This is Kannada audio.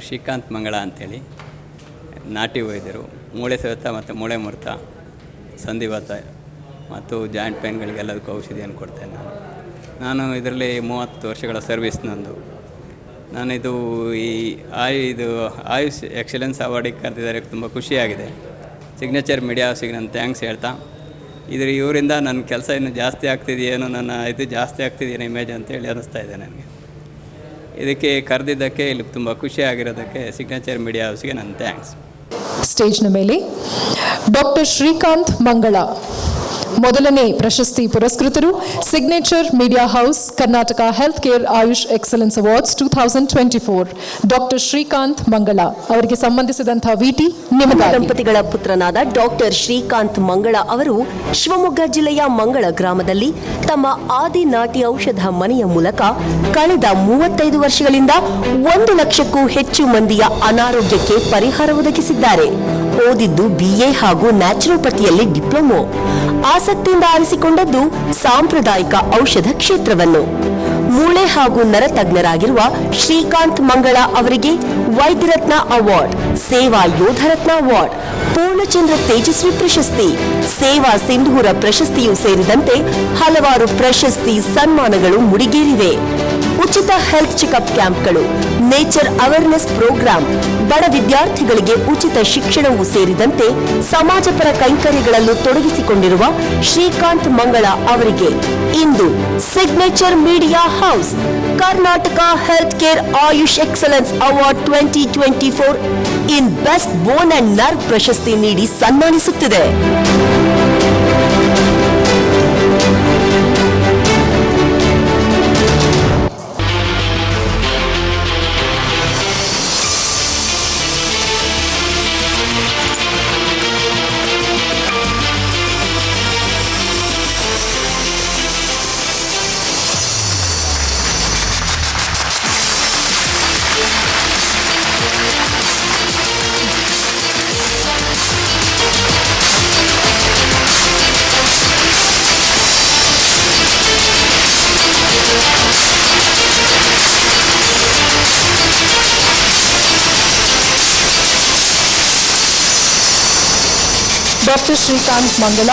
ಶ್ರೀಕಾಂತ್ ಮಂಗಳ ಅಂಥೇಳಿ, ನಾಟಿ ವೈದ್ಯರು. ಮೂಳೆ ಸವೆತ ಮತ್ತು ಮೂಳೆ ಮುರಿತ, ಸಂಧಿವಾತ ಮತ್ತು ಜಾಯಿಂಟ್ ಪೇನ್ಗಳಿಗೆಲ್ಲದಕ್ಕೂ ಔಷಧಿಯನ್ನು ಕೊಡ್ತೇನೆ ನಾನು. ಇದರಲ್ಲಿ 30 ವರ್ಷಗಳ ಸರ್ವಿಸ್ ನಂದು. ನಾನಿದು ಆಯುಷ್ ಎಕ್ಸಲೆನ್ಸ್ ಅವಾರ್ಡಿಗೆ ಕರೆದಿದ್ದಾರೆ, ತುಂಬ ಖುಷಿಯಾಗಿದೆ. ಸಿಗ್ನೇಚರ್ ಮೀಡಿಯಾ ಹೌಸಿಗೆ ನಾನು ಥ್ಯಾಂಕ್ಸ್ ಹೇಳ್ತಾ, ಇವರಿಂದ ನನ್ನ ಕೆಲಸ ಇನ್ನೂ ಜಾಸ್ತಿ ಆಗ್ತಿದೆಯೇನೋ, ನನ್ನ ಇದು ಜಾಸ್ತಿ ಆಗ್ತಿದೆಯೇನೋ ಇಮೇಜ್ ಅಂತೇಳಿ ಅನ್ನಿಸ್ತಾ ಇದೆ ನನಗೆ. ಇದಕ್ಕೆ ಕರೆದಿದ್ದಕ್ಕೆ, ಇಲ್ಲಿ ತುಂಬ ಖುಷಿಯಾಗಿರೋದಕ್ಕೆ ಸಿಗ್ನೇಚರ್ ಮೀಡಿಯಾ ಹೌಸ್ಗೆ ನನ್ನ ಥ್ಯಾಂಕ್ಸ್. ಸ್ಟೇಜ್ನ ಮೇಲೆ ಡಾಕ್ಟರ್ ಶ್ರೀಕಾಂತ್ ಮಂಗಳ ಮೊದಲನೇ ಪ್ರಶಸ್ತಿ ಪುರಸ್ಕೃತರು, signature media house, Karnataka health care Ayush excellence awards 2024. Doctor Srikanth Mangala ಅವರಿಗೆ ಸಂಬಂಧಿಸಿದಂತಹ ವಿಟಿ ನಿಮಗೆ. ದಂಪತಿಗಳ ಪುತ್ರನಾದ ಡಾಕ್ಟರ್ ಶ್ರೀಕಾಂತ್ ಮಂಗಳ ಅವರು ಶಿವಮೊಗ್ಗ ಜಿಲ್ಲೆಯ ಮಂಗಳ ಗ್ರಾಮದಲ್ಲಿ ತಮ್ಮ ಆದಿ ನಾಟಿ ಔಷಧ ಮನೆಯ ಮೂಲಕ ಕಳೆದ 35 ವರ್ಷಗಳಿಂದ 1 ಲಕ್ಷಕ್ಕೂ ಹೆಚ್ಚು ಮಂದಿಯ ಅನಾರೋಗ್ಯಕ್ಕೆ ಪರಿಹಾರ ಒದಗಿಸಿದ್ದಾರೆ. ಓದಿದ್ದು BA ಹಾಗೂ ನ್ಯಾಚುರೋಪತಿಯಲ್ಲಿ ಡಿಪ್ಲೊಮೊ. ಆಸಕ್ತಿಯಿಂದ ಆರಿಸಿಕೊಂಡದ್ದು ಸಾಂಪ್ರದಾಯಿಕ ಔಷಧ ಕ್ಷೇತ್ರವನ್ನು. ಮೂಳೆ ಹಾಗೂ ನರತಜ್ಞರಾಗಿರುವ ಶ್ರೀಕಾಂತ್ ಮಂಗಳ ಅವರಿಗೆ ವೈದ್ಯರತ್ನ ಅವಾರ್ಡ್, ಸೇವಾ ಯೋಧರತ್ನ ಅವಾರ್ಡ್, ಪೂರ್ಣಚಂದ್ರ ತೇಜಸ್ವಿ ಪ್ರಶಸ್ತಿ, ಸೇವಾ ಸಿಂಧೂರ ಪ್ರಶಸ್ತಿಯೂ ಸೇರಿದಂತೆ ಹಲವಾರು ಪ್ರಶಸ್ತಿ ಸನ್ಮಾನಗಳು ಮುಡಿಗೇರಿವೆ. ಉಚಿತ ಹೆಲ್ತ್ ಚೆಕಪ್ ಕ್ಯಾಂಪ್ಗಳು, ನೇಚರ್ ಅವೇರ್ನೆಸ್ ಪ್ರೋಗ್ರಾಂ, ಬಡ ವಿದ್ಯಾರ್ಥಿಗಳಿಗೆ ಉಚಿತ ಶಿಕ್ಷಣವೂ ಸೇರಿದಂತೆ ಸಮಾಜಪರ ಕೈಂಕರ್ಯಗಳಲ್ಲೂ ತೊಡಗಿಸಿಕೊಂಡಿರುವ ಶ್ರೀಕಾಂತ್ ಮಂಗಳ ಅವರಿಗೆ ಇಂದು signature media house Karnataka health care Ayush excellence award 2024 in best bone and nerve ಪ್ರಶಸ್ತಿ ನೀಡಿ ಸನ್ಮಾನಿಸುತ್ತಿದೆ. ಡಾಕ್ಟರ್ ಶ್ರೀಕಾಂತ್ ಮಂಗಳ